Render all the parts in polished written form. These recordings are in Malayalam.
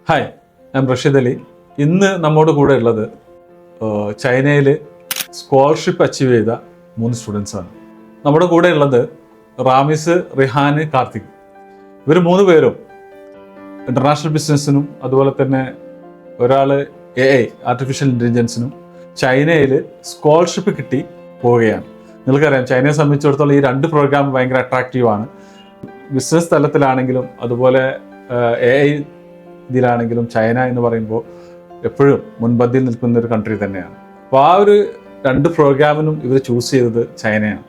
ഹായ്, ഞാൻ റഷീദ് അലി. ഇന്ന് നമ്മോട് കൂടെ ഉള്ളത് ചൈനയിൽ സ്കോളർഷിപ്പ് അച്ചീവ് ചെയ്ത 3 സ്റ്റുഡൻസാണ്. നമ്മുടെ കൂടെ ഉള്ളത് റാമിസ്, റിഹാന്, കാർത്തിക്. ഇവർ 3 പേരും ഇൻ്റർനാഷണൽ ബിസിനസ്സിനും അതുപോലെ തന്നെ ഒരാൾ AI ആർട്ടിഫിഷ്യൽ ഇൻ്റലിജൻസിനും ചൈനയിൽ സ്കോളർഷിപ്പ് കിട്ടി പോവുകയാണ്. നിങ്ങൾക്കറിയാം, ചൈനയെ സംബന്ധിച്ചിടത്തോളം ഈ 2 പ്രോഗ്രാം ഭയങ്കര അട്രാക്റ്റീവാണ്. ബിസിനസ് തലത്തിലാണെങ്കിലും അതുപോലെ AI ഇതിലാണെങ്കിലും ചൈന എന്ന് പറയുമ്പോൾ എപ്പോഴും മുൻപന്തിയിൽ നിൽക്കുന്ന ഒരു കൺട്രി തന്നെയാണ്. അപ്പോൾ ആ ഒരു 2 പ്രോഗ്രാമിനും ഇവർ ചൂസ് ചെയ്തത് ചൈനയാണ്.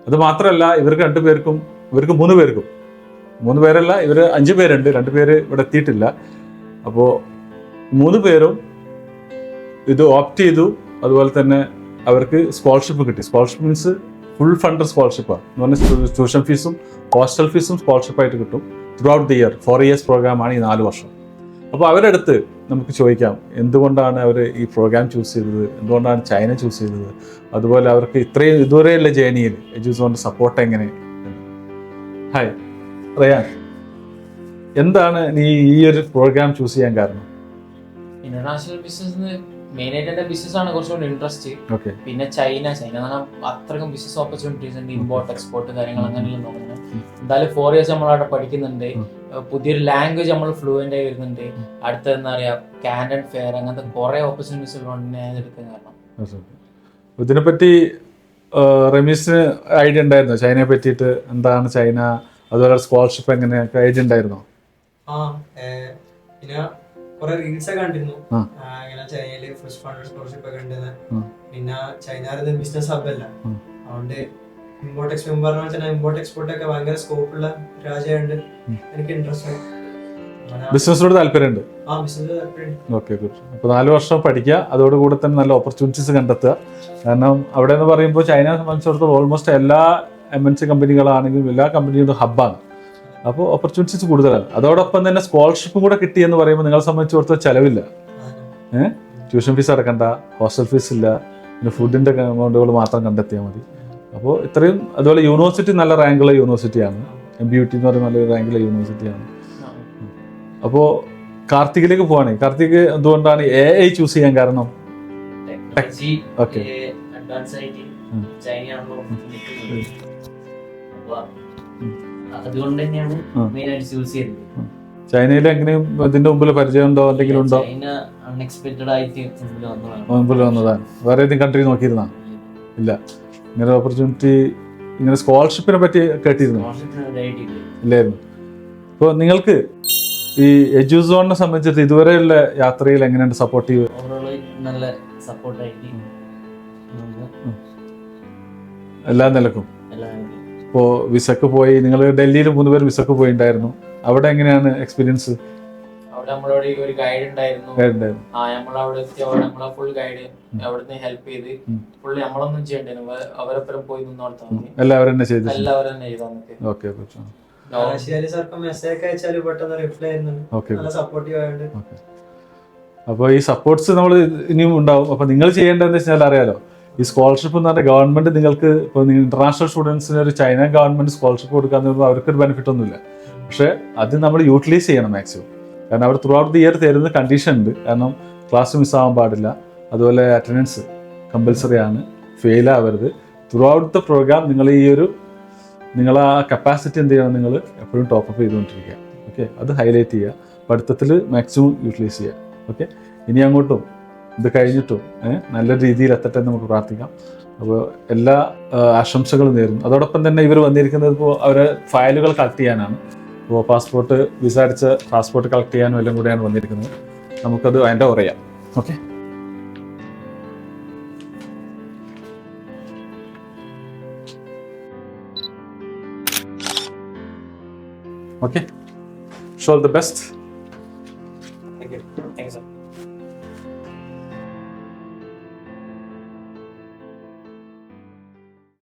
അത് മാത്രമല്ല, ഇവർക്ക് 3 പേർക്കും 3 പേരല്ല, ഇവർ 5 പേരുണ്ട്. 2 പേര് ഇവിടെ എത്തിയിട്ടില്ല. അപ്പോൾ 3 പേരും ഇത് ഓപ്റ്റ് ചെയ്തു. അതുപോലെ തന്നെ അവർക്ക് സ്കോളർഷിപ്പ് കിട്ടി. സ്കോളർഷിപ്പ് മീൻസ് ഫുൾ ഫണ്ട് സ്കോളർഷിപ്പാണ് എന്ന് പറഞ്ഞാൽ ട്യൂഷൻ ഫീസും ഹോസ്റ്റൽ ഫീസും സ്കോളർഷിപ്പായിട്ട് കിട്ടും. Through out the year 4 years പ്രോഗ്രാമാണ് ഈ 4 വർഷം. അപ്പോൾ അവരുടെ അടുത്ത് നമുക്ക് ചോദിക്കാം, എന്തുകൊണ്ടാണ് അവർ ഈ പ്രോഗ്രാം ചൂസ് ചെയ്തത്, എന്തുകൊണ്ടാണ് ചൈന ചൂസ് ചെയ്തത്, അതുപോലെ അവർക്ക് ഇത്രയും ഇതുവരെയുള്ള ജേണിയിൽ എഡ്യൂസോണിൻ്റെ സപ്പോർട്ട് എങ്ങനെ. ഹായ് റയാൻ, എന്താണ് നീ ഈ ഒരു പ്രോഗ്രാം ചൂസ് ചെയ്യാൻ കാരണം? ഇന്റർനാഷണൽ ബിസിനസ് മെയിനായിട്ട് എന്റെ ബിസിനസ് ആണ് കുറച്ചുകൂടി ഇൻട്രസ്റ്റ്. പിന്നെ ചൈന അത്രക്കും ബിസിനസ് ഓപ്പർച്യൂണിറ്റീസ് ഉണ്ട്, ഇമ്പോർട്ട് എക്സ്പോർട്ട് കാര്യങ്ങൾ അങ്ങനെയുള്ള നോക്കുന്നത്. എന്തായാലും 4 ഇയേഴ്സ് നമ്മളവിടെ പഠിക്കുന്നുണ്ട്. പുതിയൊരു ലാംഗ്വേജ് നമ്മൾ ഫ്ലുവൻ്റ് ആയി വരുന്നുണ്ട്. അടുത്ത എന്താ പറയാ, കാൻഡൻ ഫെയർ, അങ്ങനത്തെ കുറെ ഓപ്പർച്യൂണിറ്റീസ് എടുക്കാൻ കാരണം. ഇതിനെപ്പറ്റി റമീസിന് ഐഡിയ ഉണ്ടായിരുന്നോ? ചൈനയെ പറ്റിയിട്ട് എന്താണ് ചൈന, അതുപോലെ സ്കോളർഷിപ്പ് എങ്ങനെയൊക്കെ ഐഡിയ ഉണ്ടായിരുന്നോ? പിന്നെ കുറെ റീൽസ് ഒക്കെ കണ്ടിരുന്നു, ഇങ്ങനെ ചൈനയില് ഫസ്റ്റ് ഫണ്ട് സ്കോളർഷിപ്പ് ഒക്കെ ഉണ്ടെന്ന്. പിന്നെ ചൈന ബിസിനസ് ഹബ് അല്ല, അതുകൊണ്ട് ഇമ്പോർട്ട് എക്സ്പോർട്ട് ഇമ്പോർട്ട് എക്സ്പോർട്ട് ഒക്കെ ഭയങ്കര സ്കോപ്പുള്ള രാജ്യമുണ്ട്. എനിക്ക് ഇൻട്രസ്റ്റ് ബിസിനസ്സിനോട് താല്പര്യമുണ്ട്. Okay, good. അപ്പോൾ 4 വർഷം പഠിക്കുക, അതോടുകൂടെ തന്നെ നല്ല ഓപ്പർച്യൂണിറ്റീസ് കണ്ടെത്തുക. കാരണം അവിടെ എന്ന് പറയുമ്പോൾ ചൈനയെ സംബന്ധിച്ചിടത്തോളം ഓൾമോസ്റ്റ് എല്ലാ MNC കമ്പനികളാണെങ്കിലും എല്ലാ കമ്പനികളും ഹബ്ബാണ്. അപ്പോൾ ഓപ്പർച്യൂണിറ്റീസ് കൂടുതലാണ്. അതോടൊപ്പം തന്നെ സ്കോളർഷിപ്പും കൂടെ കിട്ടിയെന്ന് പറയുമ്പോൾ നിങ്ങളെ സംബന്ധിച്ചിടത്തോളം ചിലവില്ല. ട്യൂഷൻ ഫീസ് അടക്കണ്ട, ഹോസ്റ്റൽ ഫീസ് ഇല്ല, പിന്നെ ഫുഡിൻ്റെ എമൗണ്ടുകൾ മാത്രം കണ്ടെത്തിയാൽ മതി. അപ്പോൾ ഇത്രയും, അതുപോലെ യൂണിവേഴ്സിറ്റി നല്ല റാങ്കുള്ള യൂണിവേഴ്സിറ്റിയാണ്. MBUT എന്ന് പറയുന്ന നല്ലൊരു റാങ്കുള്ള യൂണിവേഴ്സിറ്റിയാണ്. അപ്പോൾ കാർത്തികിലേക്ക് പോവാണ്. കാർത്തിക് എന്തുകൊണ്ടാണ് AI ചൂസ് ചെയ്യാൻ കാരണം? ഓക്കെ, അതുകൊണ്ട് തന്നെയാണ് മെയിനായിട്ട് ചൂസ് ചെയ്തത്. ചൈനയിൽ എങ്ങനെയും ഇതിന്റെ മുമ്പിൽ പരിചയം ഉണ്ടോ, എന്തെങ്കിലും ഉണ്ടോ? ചൈന അൺഎക്സ്പെക്റ്റഡ് ആയിട്ട് മുമ്പിൽ വന്നതാണ്. വേറെ ഏതെങ്കിലും കൺട്രി നോക്കിയിരുന്നാ? ഇല്ല. ഇങ്ങനെ ഓപ്പർച്യൂണിറ്റി, ഇങ്ങനെ സ്കോളർഷിപ്പിനെ പറ്റി കേട്ടിരുന്നു? ഇല്ലായിരുന്നു. ഇപ്പോൾ നിങ്ങൾക്ക് ഈ എഡ്യൂസോണിനെ സംബന്ധിച്ചിട്ട് ഇതുവരെയുള്ള യാത്രയിൽ എങ്ങനെയുണ്ട്? സപ്പോർട്ടീവ്? നല്ല സപ്പോർട്ടായിട്ട് എല്ലാ നിലക്കും. ഇപ്പോൾ വിസക്ക് പോയി, നിങ്ങൾ ഡൽഹിയിൽ 3 പേർ വിസക്ക് പോയിട്ടുണ്ടായിരുന്നു. അവിടെ എങ്ങനെയാണ് എക്സ്പീരിയൻസ്? അവിടെ നമ്മളോട് ഒരു ഗൈഡ് ഉണ്ടായിരുന്നു. നമ്മളവിടെ എത്തിയവിടെ നമ്മളെ ഫുൾ ഗൈഡ് അവിടുന്ന് ഹെൽപ്പ് ചെയ്ത് ഫുള്ളി നമ്മളൊന്നും ചെയ്യണ്ടായിരുന്നു. അവരൊപ്പം പോയി നിന്നോടത്താൽ മതി. എല്ലാവരും തന്നെ ചെയ്തു. എല്ലാവരും തന്നെ ചെയ്തു. ഓക്കെ. അപ്പോൾ ഈ സപ്പോർട്ട്സ് നമ്മൾ ഇനിയും ഉണ്ടാവും. അപ്പോൾ നിങ്ങൾ ചെയ്യേണ്ടതെന്ന് വെച്ചാൽ അറിയാലോ, ഈ സ്കോളർഷിപ്പ് എന്ന് പറഞ്ഞാൽ ഗവൺമെന്റ് നിങ്ങൾക്ക് ഇപ്പോൾ ഇന്റർനാഷണൽ സ്റ്റുഡൻസിന് ഒരു ചൈന ഗവൺമെന്റ് സ്കോളർഷിപ്പ് കൊടുക്കാന്ന് പറയുമ്പോൾ അവർക്കൊരു ബെനിഫിറ്റ് ഒന്നുമില്ല. പക്ഷേ അത് നമ്മൾ യൂട്ടിലൈസ് ചെയ്യണം മാക്സിമം. കാരണം അവർ ത്രൂ ഔട്ട് ദി ഇയർ തരുന്ന കണ്ടീഷൻ ഉണ്ട്. കാരണം ക്ലാസ് മിസ്സാവാൻ പാടില്ല, അതുപോലെ അറ്റൻഡൻസ് കമ്പൽസറി ആണ്, ഫെയിൽ ആവരുത്. ത്രൂ ഔട്ട് ദ പ്രോഗ്രാം നിങ്ങൾ ആ കപ്പാസിറ്റി എന്ത് ചെയ്യണം, നിങ്ങൾ എപ്പോഴും ടോപ്പപ്പ് ചെയ്തുകൊണ്ടിരിക്കുക. ഓക്കെ, അത് ഹൈലൈറ്റ് ചെയ്യുക, പഠിത്തത്തിൽ മാക്സിമം യൂട്ടിലൈസ് ചെയ്യുക. ഓക്കെ, ഇനി അങ്ങോട്ടും ഇത് കഴിഞ്ഞിട്ടും നല്ല രീതിയിൽ എത്തട്ടെ എന്ന് നമുക്ക് പ്രാർത്ഥിക്കാം. അപ്പോൾ എല്ലാ ആശംസകളും നേരുന്നു. അതോടൊപ്പം തന്നെ ഇവർ വന്നിരിക്കുന്നത് ഇപ്പോൾ അവരെ ഫയലുകൾ കളക്ട് ചെയ്യാനാണ്. ഇപ്പോൾ പാസ്പോർട്ട്, വിസ അടിച്ച പാസ്പോർട്ട് കളക്ട് ചെയ്യാനും എല്ലാം കൂടെയാണ് വന്നിരിക്കുന്നത്. നമുക്കത് അതിൻ്റെ പറയാം. Okay, okay, show all the best.